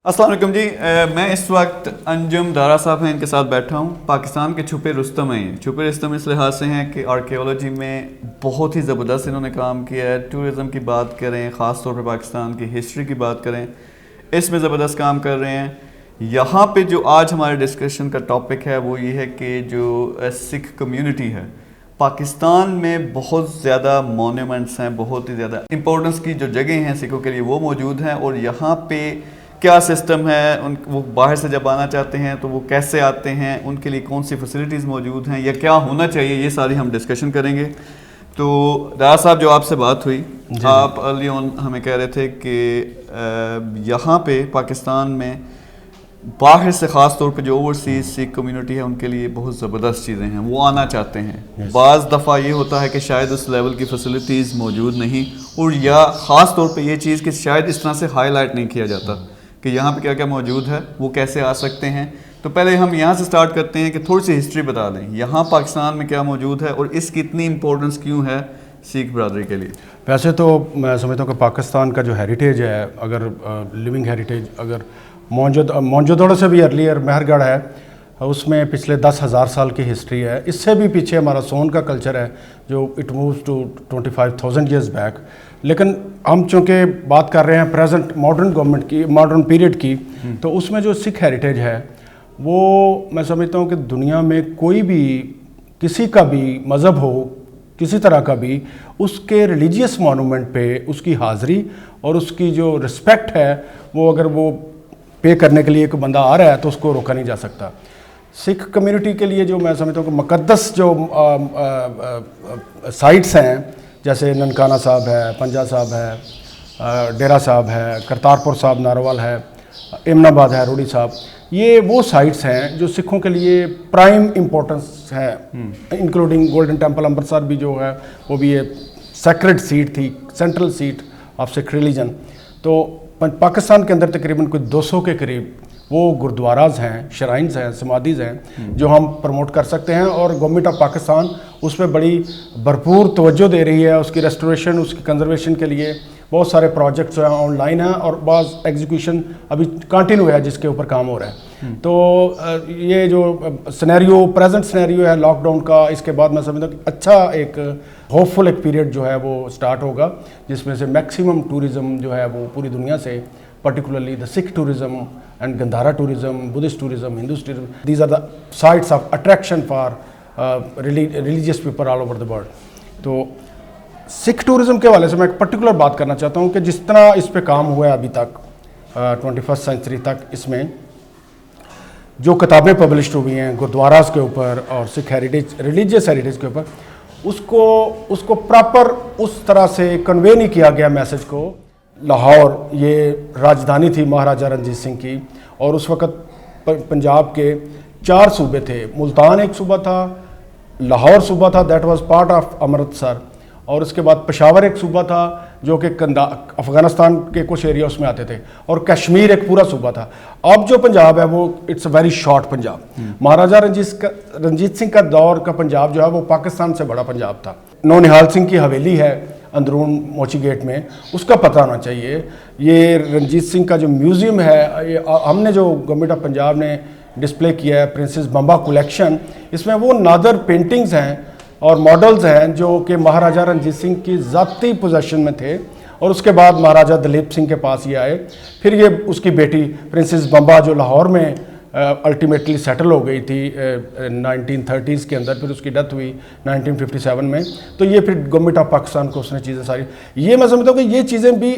السلام علیکم جی، میں اس وقت انجم دارا صاحب ہیں، ان کے ساتھ بیٹھا ہوں. پاکستان کے چھپے رستم ہیں. یہ چھپے رستم اس لحاظ سے ہیں کہ آرکیولوجی میں بہت ہی زبردست انہوں نے کام کیا ہے. ٹورزم کی بات کریں، خاص طور پہ پاکستان کی ہسٹری کی بات کریں، اس میں زبردست کام کر رہے ہیں. یہاں پہ جو آج ہمارے ڈسکشن کا ٹاپک ہے وہ یہ ہے کہ جو سکھ کمیونٹی ہے پاکستان میں، بہت زیادہ مونومنٹس ہیں، بہت ہی زیادہ امپورٹنس کی جو جگہیں ہیں سکھوں کے لیے وہ موجود ہیں. اور یہاں پہ کیا سسٹم ہے، وہ باہر سے جب آنا چاہتے ہیں تو وہ کیسے آتے ہیں، ان کے لیے کون سی فیسلٹیز موجود ہیں یا کیا ہونا چاہیے، یہ ساری ہم ڈسکشن کریں گے. تو دارا صاحب، جو آپ سے بات ہوئی، آپ ارلی آن ہمیں کہہ رہے تھے کہ یہاں پہ پاکستان میں باہر سے خاص طور پہ جو اوورسیز سکھ کمیونٹی ہے ان کے لیے بہت زبردست چیزیں ہیں، وہ آنا چاہتے ہیں. بعض دفعہ یہ ہوتا ہے کہ شاید اس لیول کی فیسلٹیز موجود نہیں، اور یا خاص طور پہ یہ چیز کہ شاید اس طرح سے ہائی لائٹ نہیں کیا جاتا کہ یہاں پہ کیا کیا موجود ہے، وہ کیسے آ سکتے ہیں. تو پہلے ہم یہاں سے سٹارٹ کرتے ہیں کہ تھوڑی سی ہسٹری بتا دیں یہاں پاکستان میں کیا موجود ہے اور اس کی اتنی امپورٹنس کیوں ہے سکھ برادری کے لیے. ویسے تو میں سمجھتا ہوں کہ پاکستان کا جو ہیریٹیج ہے، اگر لیونگ ہیریٹیج، اگر موہنجو سے بھی ارلیئر مہر گڑھ ہے، اس میں پچھلے 10,000 سال کی ہسٹری ہے. اس سے بھی پیچھے ہمارا سون کا کلچر ہے جو it moves to 25,000 years back. لیکن ہم چونکہ بات کر رہے ہیں پریزنٹ ماڈرن گورنمنٹ کی، ماڈرن پیریڈ کی، تو اس میں جو سکھ ہیریٹیج ہے وہ میں سمجھتا ہوں کہ دنیا میں کوئی بھی کسی کا بھی مذہب ہو، کسی طرح کا بھی، اس کے ریلیجیس مونومنٹ پہ اس کی حاضری اور اس کی جو رسپیکٹ ہے، وہ اگر وہ پے کرنے کے لیے کوئی بندہ آ رہا ہے تو اس کو روکا نہیں جا سکتا. سکھ کمیونٹی کے لیے جو میں سمجھتا ہوں کہ مقدس جو سائٹس ہیں، جیسے ننکانہ صاحب ہے، پنجہ صاحب ہے، ڈیرہ صاحب ہے، کرتارپور صاحب ناروال ہے، امن آباد ہے، روڑی صاحب، یہ وہ سائٹس ہیں جو سکھوں کے لیے پرائم امپورٹنس ہے. انکلوڈنگ گولڈن ٹیمپل امرتسر بھی جو ہے وہ بھی ایک سیکرڈ سیٹ تھی، central seat of Sikh religion. تو پاکستان کے اندر تقریباً کوئی 200 کے قریب وہ گردواراز ہیں، شرائنز ہیں، سمادھیز ہیں جو ہم پروموٹ کر سکتے ہیں. اور گورنمنٹ آف پاکستان اس پہ بڑی بھرپور توجہ دے رہی ہے. اس کی ریسٹوریشن، اس کی کنزرویشن کے لیے بہت سارے پروجیکٹس آن لائن ہیں اور بعض ایگزیکیوشن ابھی کنٹینیو ہے جس کے اوپر کام ہو رہا ہے. تو یہ جو سینیریو، پریزنٹ سینیریو ہے لاک ڈاؤن کا، اس کے بعد میں سمجھتا ہوں کہ اچھا ایک ہوپ فل ایک پیریڈ جو ہے وہ سٹارٹ ہوگا، جس میں سے میکسیمم ٹورزم جو ہے وہ پوری دنیا سے، particularly the Sikh tourism and Gandhara tourism, Buddhist tourism, Hindus tourism, these are the sites of attraction for religious people all over the world. تو سکھ ٹورزم کے حوالے سے میں ایک پرٹیکولر بات کرنا چاہتا ہوں کہ جس طرح اس پہ کام ہوا ہے ابھی تک 21 سینچری تک، اس میں جو کتابیں پبلشڈ ہوئی ہیں گردواراز کے اوپر اور سکھ ہیریٹیج، ریلیجیس ہیریٹیج کے اوپر، اس کو پراپر اس طرح سے کنوے نہیں کیا گیا میسج کو. لاہور یہ راجدھانی تھی مہاراجہ رنجیت سنگھ کی، اور اس وقت پنجاب کے 4 صوبے تھے. ملتان ایک صوبہ تھا، لاہور صوبہ تھا، that was part of Amritsar, اور اس کے بعد پشاور ایک صوبہ تھا جو کہ افغانستان کے کچھ ایریا اس میں آتے تھے، اور کشمیر ایک پورا صوبہ تھا. اب جو پنجاب ہے وہ it's a very short Punjab. Maharaja Ranjit Singh کا دور کا پنجاب جو ہے وہ پاکستان سے بڑا پنجاب تھا. نونہال سنگھ کی حویلی ہے اندرون موچی گیٹ میں، اس کا پتہ ہونا چاہیے. یہ رنجیت سنگھ کا جو میوزیم ہے، ہم نے جو گورنمنٹ آف پنجاب نے ڈسپلے کیا ہے پرنسس بمبا کولیکشن، اس میں وہ نادر پینٹنگز ہیں اور ماڈلز ہیں جو کہ مہاراجہ رنجیت سنگھ کی ذاتی پوزیشن میں تھے، اور اس کے بعد مہاراجہ دلیپ سنگھ کے پاس یہ آئے. پھر یہ اس کی بیٹی پرنسس بمبا جو لاہور میں الٹیمیٹلی سیٹل ہو گئی تھی 1930s کے اندر، پھر اس کی ڈیتھ ہوئی 1957 میں. تو یہ پھر گورنمنٹ آف پاکستان کو اس نے چیزیں ساری، یہ میں سمجھتا ہوں کہ یہ چیزیں بھی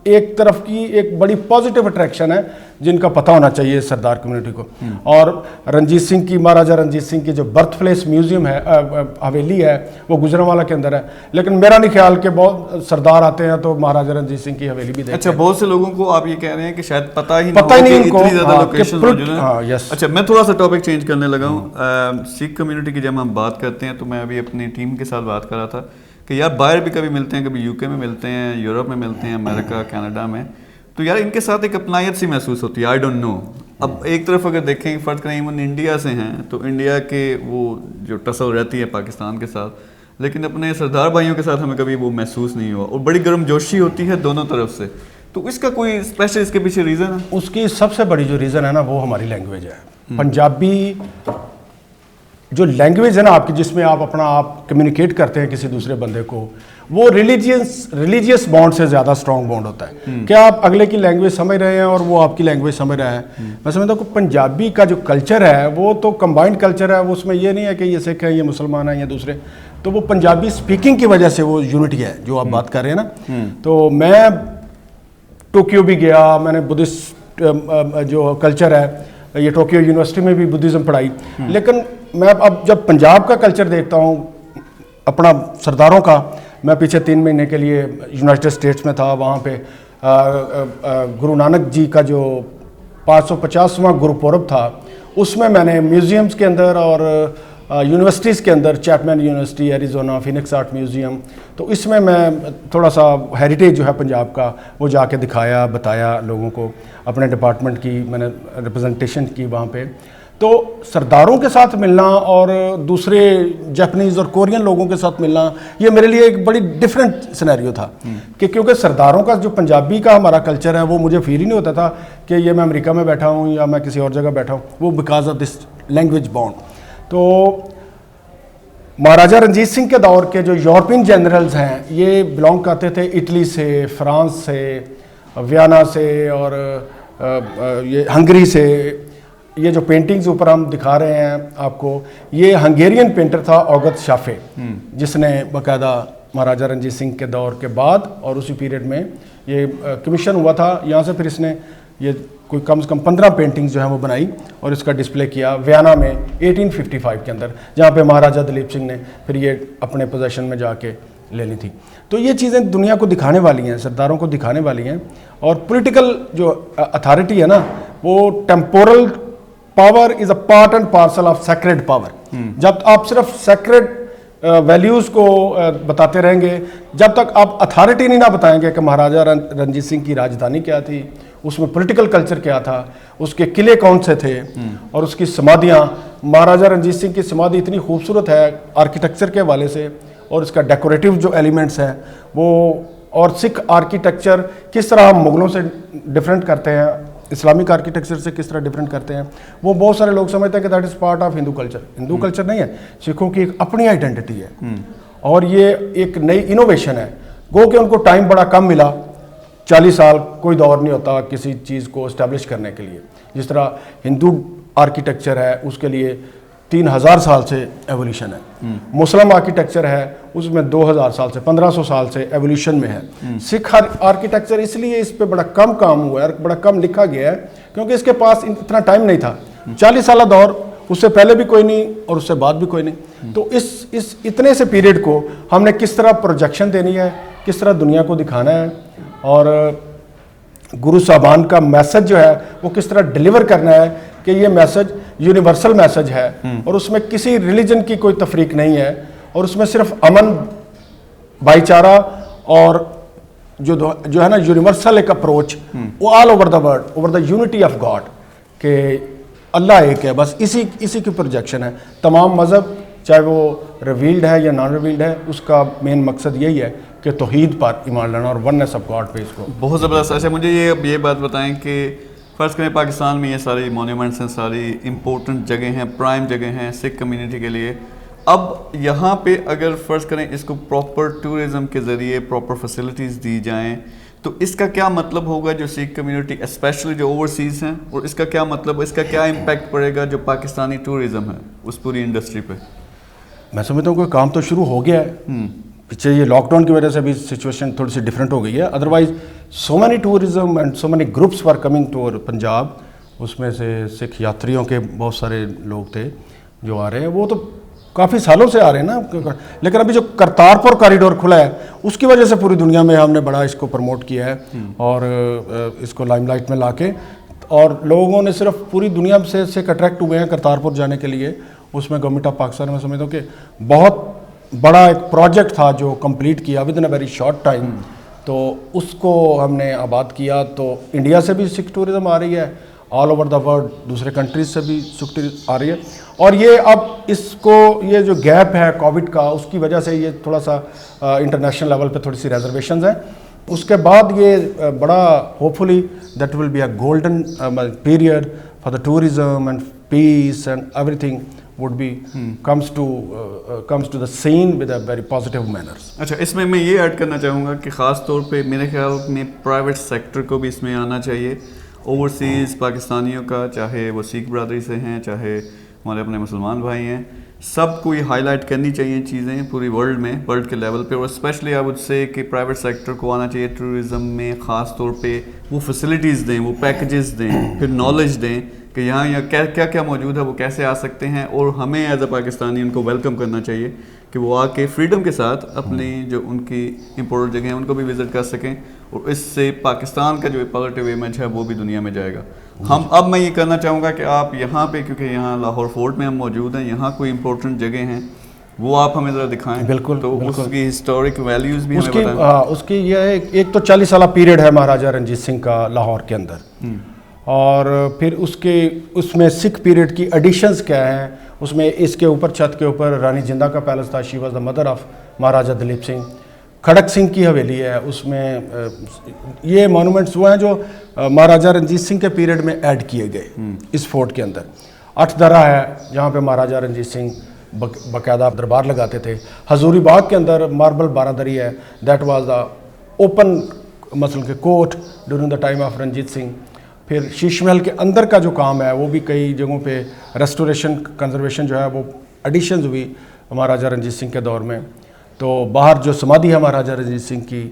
ایک طرف کی ایک بڑی پازیٹیو اٹریکشن ہے جن کا پتہ ہونا چاہیے سردار کمیونٹی کو. اور رنجیت سنگھ کی، مہاراجہ رنجیت سنگھ کی جو برتھ پلیس میوزیم ہے، حویلی ہے، وہ گجرانوالہ کے اندر ہے. لیکن میرا نہیں خیال کہ بہت سردار آتے ہیں تو مہاراجہ رنجیت سنگھ کی حویلی بھی دیکھتے ہیں. اچھا، بہت سے لوگوں کو آپ یہ کہہ رہے ہیں کہ شاید پتہ ہی نہیں ان کو اتنی زیادہ لوکیشن موجود ہیں. یس. اچھا، میں تھوڑا سا ٹاپک چینج کرنے لگا ہوں. سکھ کمیونٹی کی جب ہم بات کرتے ہیں تو میں ابھی اپنی ٹیم کے ساتھ بات کر رہا تھا کہ یار باہر بھی کبھی ملتے ہیں، کبھی UK میں ملتے ہیں، یورپ میں ملتے ہیں، امریکہ، کینیڈا میں، تو یار ان کے ساتھ ایک اپنائیت سی محسوس ہوتی ہے. I don't know. اب ایک طرف اگر دیکھیں، فرض کریں ایون انڈیا سے ہیں تو انڈیا کے وہ جو ٹسل رہتی ہے پاکستان کے ساتھ، لیکن اپنے سردار بھائیوں کے ساتھ ہمیں کبھی وہ محسوس نہیں ہوا، اور بڑی گرم جوشی ہوتی ہے دونوں طرف سے. تو اس کا کوئی اسپیشل اس کے پیچھے ریزن ہے؟ اس کی سب سے بڑی جو ریزن ہے نا وہ ہماری لینگویج ہے. پنجابی جو لینگویج ہے نا آپ کی, جس میں آپ اپنا آپ کمیونیکیٹ کرتے ہیں کسی دوسرے بندے کو, وہ ریلیجیس بانڈ سے زیادہ اسٹرانگ بانڈ ہوتا ہے. کیا آپ اگلے کی لینگویج سمجھ رہے ہیں اور وہ آپ کی لینگویج سمجھ رہا ہے. میں سمجھتا ہوں کہ پنجابی کا جو کلچر ہے وہ تو کمبائنڈ کلچر ہے, وہ اس میں یہ نہیں ہے کہ یہ سکھ ہیں, یہ مسلمان ہیں, یا دوسرے. تو وہ پنجابی اسپیکنگ کی وجہ سے وہ یونٹی ہے جو آپ بات کر رہے ہیں نا. تو میں ٹوکیو بھی گیا, میں نے بدھسٹ جو کلچر ہے, یہ ٹوکیو یونیورسٹی میں بھی بدھزم پڑھائی. لیکن میں اب جب پنجاب کا کلچر دیکھتا ہوں اپنا سرداروں کا, میں پیچھے 3 مہینے کے لیے یونائٹڈ اسٹیٹس میں تھا, وہاں پہ گرو نانک جی کا جو 550واں گرپورب تھا, اس میں نے میوزیمز کے اندر اور یونیورسٹیز کے اندر, Chapman university, Arizona, Phoenix art museum, تو اس میں تھوڑا سا ہیریٹیج جو ہے پنجاب کا وہ جا کے دکھایا, بتایا لوگوں کو. اپنے ڈپارٹمنٹ کی میں نے ریپرزنٹیشن کی وہاں پہ. تو سرداروں کے ساتھ ملنا اور دوسرے جاپنیز اور کورین لوگوں کے ساتھ ملنا, یہ میرے لیے ایک بڑی ڈفرینٹ سینیریو تھا. کہ کیونکہ سرداروں کا جو پنجابی کا ہمارا کلچر ہے وہ مجھے فیل ہی نہیں ہوتا تھا کہ یہ میں امریکہ میں بیٹھا ہوں یا میں کسی اور جگہ بیٹھا ہوں, وہ because of this language bond. تو مہاراجہ رنجیت سنگھ کے دور کے جو یورپین جنرلز ہیں یہ بلانگ کرتے تھے اٹلی سے, فرانس سے, ویانا سے اور یہ ہنگری سے. یہ جو پینٹنگز اوپر ہم دکھا رہے ہیں آپ کو, یہ ہنگیرین پینٹر تھا اوگت شافے, جس نے باقاعدہ مہاراجہ رنجیت سنگھ کے دور کے بعد اور اسی پیریڈ میں یہ کمیشن ہوا تھا یہاں سے. پھر اس نے یہ کوئی کم سے کم 15 پینٹنگز جو ہیں وہ بنائی اور اس کا ڈسپلے کیا ویانا میں 1855 کے اندر, جہاں پہ مہاراجہ دلیپ سنگھ نے پھر یہ اپنے پوزیشن میں جا کے لے لی تھی. تو یہ چیزیں دنیا کو دکھانے والی ہیں, سرداروں کو دکھانے والی ہیں. اور پولیٹیکل جو اتھارٹی ہے نا, وہ temporal power is a part and parcel of سیکریڈ power. جب آپ صرف سیکریڈ ویلیوز کو بتاتے رہیں گے, جب تک آپ اتھارٹی نہیں نہ بتائیں گے کہ مہاراجہ رنجیت سنگھ کی راجدھانی کیا تھی, اس میں پولیٹیکل کلچر کیا تھا, اس کے قلعے کون سے تھے, اور اس کی سمادھیاں. مہاراجہ رنجیت سنگھ کی سمادھی اتنی خوبصورت ہے آرکیٹیکچر کے حوالے سے, اور اس کا ڈیکوریٹو جو ایلیمنٹس ہیں وہ, اور سکھ آرکیٹیکچر کس طرح ہم مغلوں سے ڈفرینٹ کرتے ہیں, اسلامک آرکیٹیکچر سے کس طرح ڈفرینٹ کرتے ہیں, وہ بہت سارے لوگ سمجھتے ہیں کہ that is part of Hindu culture. Hindu culture نہیں ہے, سکھوں کی ایک اپنی آئیڈینٹی ہے, اور یہ ایک نئی انوویشن ہے. گو کہ ان کو ٹائم بڑا کم ملا, 40 سال کوئی دور نہیں ہوتا کسی چیز کو اسٹیبلش کرنے کے لیے. جس طرح ہندو آرکیٹیکچر ہے اس کے لیے 3000 سال سے ایولیوشن ہے, مسلم آرکیٹیکچر ہے اس میں 2000 سال سے 1500 سال سے ایولیوشن میں ہے. سکھ آرکیٹیکچر اس لیے اس پہ بڑا کم کام ہوا ہے, بڑا کم لکھا گیا ہے, کیونکہ اس کے پاس اتنا ٹائم نہیں تھا. 40 سالہ دور, اس سے پہلے بھی کوئی نہیں اور اس سے بعد بھی کوئی نہیں. تو اس اتنے سے پیریڈ کو ہم نے کس طرح پروجیکشن دینی ہے, کس طرح دنیا کو دکھانا ہے, اور گرو صاحبان کا میسج جو ہے وہ کس طرح ڈیلیور کرنا ہے کہ یہ میسج یونیورسل میسج ہے, اور اس میں کسی ریلیجن کی کوئی تفریق نہیں ہے, اور اس میں صرف امن, بھائی چارہ اور جو ہے نا یونیورسل ایک اپروچ, وہ آل over the world, over the unity of God, کہ اللہ ایک ہے, بس اسی کی پروجیکشن ہے. تمام مذہب چاہے وہ ریویلڈ ہے یا نان ریویلڈ ہے, اس کا مین مقصد یہی ہے کہ توحید پر ایمان لانا اور وننس آف گاڈ پہ اس کو. بہت زبردست. اچھا مجھے یہ بات بتائیں کہ فرض کریں پاکستان میں یہ ساری مونیومنٹس ہیں, ساری امپورٹنٹ جگہ ہیں, پرائم جگہ ہیں سکھ کمیونٹی کے لیے. اب یہاں پہ اگر فرض کریں اس کو پراپر ٹورزم کے ذریعے پراپر فیسلٹیز دی جائیں, تو اس کا کیا مطلب ہوگا جو سکھ کمیونٹی اسپیشلی جو اوورسیز ہیں, اور اس کا کیا مطلب, اس کا کیا امپیکٹ پڑے گا جو پاکستانی ٹورزم ہے اس پوری انڈسٹری پہ؟ میں سمجھتا ہوں کہ کام تو شروع ہو گیا ہے. پیچھے یہ لاک ڈاؤن کی وجہ سے بھی سچویشن تھوڑی سی ڈفرینٹ ہو گئی ہے. Otherwise so many tourism and so many groups for coming to Punjab. اس میں سے سکھ یاتریوں کے بہت سارے لوگ تھے جو آ رہے ہیں, وہ تو کافی سالوں سے آ رہے ہیں نا. لیکن ابھی جو کرتارپور کاریڈور کھلا ہے اس کی وجہ سے پوری دنیا میں ہم نے بڑا اس کو پروموٹ کیا ہے, اور اس کو لائم لائٹ میں لا کے, اور لوگوں نے صرف پوری دنیا سے اٹریکٹ ہوئے ہیں کرتارپور جانے کے لیے. اس میں گورنمنٹ آف پاکستان میں سمجھتا ہوں کہ بہت بڑا ایک پروجیکٹ تھا جو کمپلیٹ کیا with in a very short time. تو اس کو ہم نے آباد کیا. تو انڈیا سے بھی سکھ ٹورزم آ رہی ہے, آل اوور دا ورلڈ دوسرے کنٹریز سے بھی سکھ ٹورزم آ رہی ہے. اور یہ اب اس کو یہ جو گیپ ہے کووڈ کا, اس کی وجہ سے یہ تھوڑا سا انٹرنیشنل لیول پہ تھوڑی سی ریزرویشنز ہیں. اس کے بعد یہ بڑا hopefully that will be a golden period for the tourism and peace and everything would be comes to the scene with a very positive manners. اچھا اس میں یہ ایڈ کرنا چاہوں گا کہ خاص طور پہ میرے خیال میں پرائیویٹ سیکٹر کو بھی اس میں آنا چاہیے. اوورسیز پاکستانیوں کا, چاہے وہ سکھ برادری سے ہیں, چاہے ہمارے اپنے مسلمان بھائی ہیں, سب کو یہ ہائی لائٹ کرنی چاہیے چیزیں پوری ورلڈ میں, ورلڈ کے لیول پہ. اور اسپیشلی آئی وڈ سے کہ پرائیویٹ سیکٹر کو آنا چاہیے ٹوریزم میں, خاص طور پہ وہ فیسلٹیز دیں, وہ پیکیجز دیں, پھر نالج دیں کہ یہاں کیا کیا موجود ہے, وہ کیسے آ سکتے ہیں. اور ہمیں ایز اے پاکستانی ان کو ویلکم کرنا چاہیے کہ وہ آ کے فریڈم کے ساتھ اپنی جو ان کی امپورٹنٹ جگہیں ہیں ان کو بھی وزٹ کر سکیں, اور اس سے پاکستان کا جو پازیٹیو امیج ہے وہ بھی دنیا میں جائے گا. اب میں یہ کرنا چاہوں گا کہ آپ یہاں پہ, کیونکہ یہاں لاہور فورٹ میں ہم موجود ہیں, یہاں کوئی امپورٹنٹ جگہ ہیں وہ آپ ہمیں ذرا دکھائیں. بالکل, تو اس کی ہسٹورک ویلیوز بھی ہمیں بتائیں. اس کی یہ ایک تو 40 سالہ پیریڈ ہے مہاراجہ رنجیت سنگھ کا لاہور کے اندر, اور پھر اس میں سکھ پیریڈ کی ایڈیشنز کیا ہیں. اس میں اس کے اوپر چھت کے اوپر رانی جندہ کا پیلس تھا, she was the mother of Maharaja Duleep Singh. Kharak Singh کی حویلی ہے, اس میں یہ مونومنٹس وہ ہیں جو مہاراجہ رنجیت سنگھ کے پیریڈ میں ایڈ کیے گئے اس فورٹ کے اندر. 8 درہ ہے جہاں پہ مہاراجہ رنجیت سنگھ باقاعدہ دربار لگاتے تھے. حضوری باغ کے اندر ماربل 12 دری ہے, دیٹ واز دا اوپن مثلا کہ court during the time of Ranjit Singh. پھر شیش محل کے اندر کا جو کام ہے وہ بھی کئی جگہوں پہ ریسٹوریشن کنزرویشن جو ہے وہ ایڈیشنز ہوئی مہاراجہ رنجیت سنگھ کے دور میں. تو باہر جو سمادھی ہے مہاراجہ رنجیت سنگھ کی,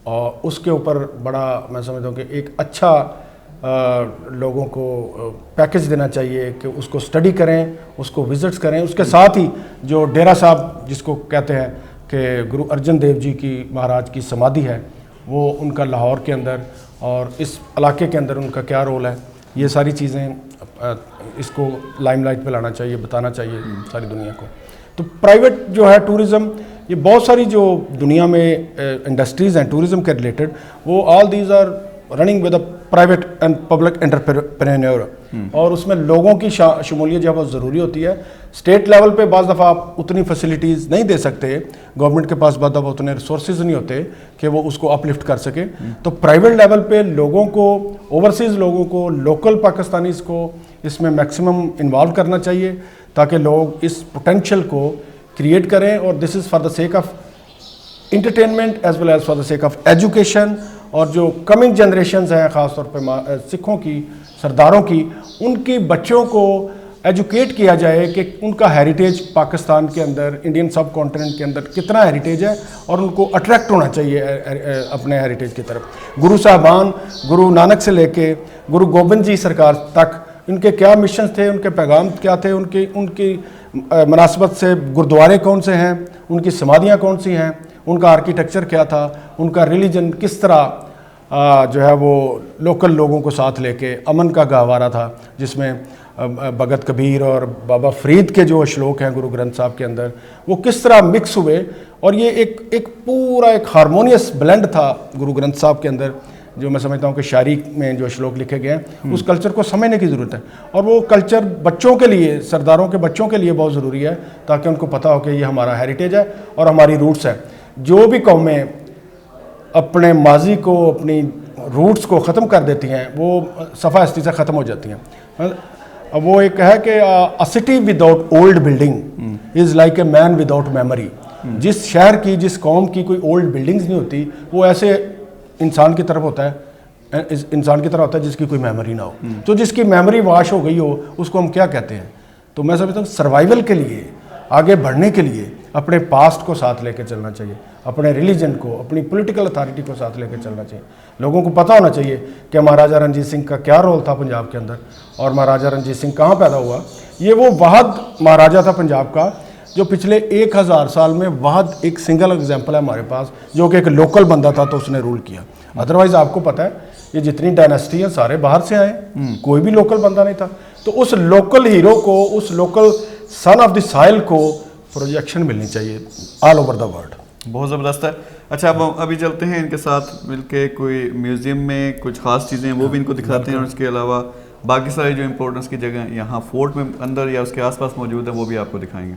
اور اس کے اوپر بڑا میں سمجھتا ہوں کہ ایک اچھا لوگوں کو پیکج دینا چاہیے کہ اس کو اسٹڈی کریں, اس کو وزٹس کریں. اس کے ساتھ ہی جو ڈیرا صاحب جس کو کہتے ہیں کہ گرو ارجن دیو جی کی مہاراج کی سمادھی ہے, وہ ان کا لاہور کے اندر اور اس علاقے کے اندر ان کا کیا رول ہے, یہ ساری چیزیں اس کو لائم لائٹ پہ لانا چاہیے, بتانا چاہیے ساری دنیا کو. تو پرائیویٹ جو ہے ٹوریزم, یہ بہت ساری جو دنیا میں انڈسٹریز ہیں ٹوریزم کے ریلیٹڈ, وہ all these are running with a private and public entrepreneur, اور اس میں لوگوں کی شمولیت جو ہے بہت ضروری ہوتی ہے. اسٹیٹ لیول پہ بعض دفعہ آپ اتنی فیسلٹیز نہیں دے سکتے, گورنمنٹ کے پاس بعض دفعہ اتنے ریسورسز نہیں ہوتے کہ وہ اس کو اپ لفٹ کر سکے. تو پرائیویٹ لیول پہ لوگوں کو, اوورسیز لوگوں کو, لوکل پاکستانیز کو اس میں میکسیمم انوالو کرنا چاہیے تاکہ لوگ اس پوٹینشیل کو کریٹ کریں. اور this is for the sake of entertainment as well as for the sake of education. اور جو کمنگ جنریشنز ہیں خاص طور پہ سکھوں کی, سرداروں کی, ان کی بچوں کو ایجوکیٹ کیا جائے کہ ان کا ہیریٹیج پاکستان کے اندر, انڈین سب کانٹیننٹ کے اندر کتنا ہیریٹیج ہے, اور ان کو اٹریکٹ ہونا چاہیے اپنے ہیریٹیج کی طرف. گرو صاحبان, گرو نانک سے لے کے گرو گوبند جی سرکار تک, ان کے کیا مشنز تھے, ان کے پیغام کیا تھے, ان کی مناسبت سے گردوارے کون سے ہیں, ان کی سمادھیاں کون سی ہیں, ان کا آرکیٹیکچر کیا تھا, ان کا ریلیجن کس طرح جو ہے وہ لوکل لوگوں کو ساتھ لے کے امن کا گہوارہ تھا, جس میں بھگت کبیر اور بابا فرید کے جو اشلوک ہیں گرو گرنتھ صاحب کے اندر, وہ کس طرح مکس ہوئے. اور یہ ایک پورا ایک ہارمونیس بلینڈ تھا گرو گرنتھ صاحب کے اندر, جو میں سمجھتا ہوں کہ شاعری میں جو اشلوک لکھے گئے ہیں اس کلچر کو سمجھنے کی ضرورت ہے. اور وہ کلچر بچوں کے لیے, سرداروں کے بچوں کے لیے بہت ضروری ہے تاکہ ان کو پتہ ہو کہ یہ ہمارا ہیریٹیج ہے اور ہماری روٹس ہے. جو بھی قومیں اپنے ماضی کو, اپنی روٹس کو ختم کر دیتی ہیں, وہ صفحہ ہستی سے ختم ہو جاتی ہیں. وہ ایک ہے کہ a city without old building is like a man without memory. جس شہر کی, جس قوم کی کوئی اولڈ بلڈنگز نہیں ہوتی, وہ ایسے انسان کی طرف ہوتا ہے جس کی کوئی میموری نہ ہو. تو جس کی میموری واش ہو گئی ہو اس کو ہم کیا کہتے ہیں. تو میں سمجھتا ہوں سروائیول کے لیے, آگے بڑھنے کے لیے اپنے پاسٹ کو ساتھ لے کے چلنا چاہیے, اپنے ریلیجن کو, اپنی پولیٹیکل اتھارٹی کو ساتھ لے کے چلنا چاہیے. لوگوں کو پتہ ہونا چاہیے کہ مہاراجہ رنجیت سنگھ کا کیا رول تھا پنجاب کے اندر, اور مہاراجہ رنجیت سنگھ کہاں پیدا ہوا. یہ وہ واحد مہاراجہ تھا پنجاب کا جو پچھلے 1000 سال میں واحد ایک سنگل ایگزامپل ہے ہمارے پاس, جو کہ ایک لوکل بندہ تھا تو اس نے رول کیا. ادروائز آپ کو پتہ ہے یہ جتنی ڈائنیسٹی ہیں سارے باہر سے آئے, کوئی بھی لوکل بندہ نہیں تھا. تو اس لوکل ہیرو کو, اس لوکل سن آف دی سائل کو پروجیکشن ملنی چاہیے آل اوور دا ورلڈ. بہت زبردست ہے. اچھا اب ابھی چلتے ہیں ان کے ساتھ مل کے کوئی میوزیم میں کچھ خاص چیزیں ہیں وہ بھی ان کو دکھاتے ہیں, اور اس کے علاوہ باقی ساری جو امپورٹنس کی جگہ یہاں فورٹ میں اندر یا اس کے آس پاس موجود ہیں وہ بھی آپ کو دکھائیں گے.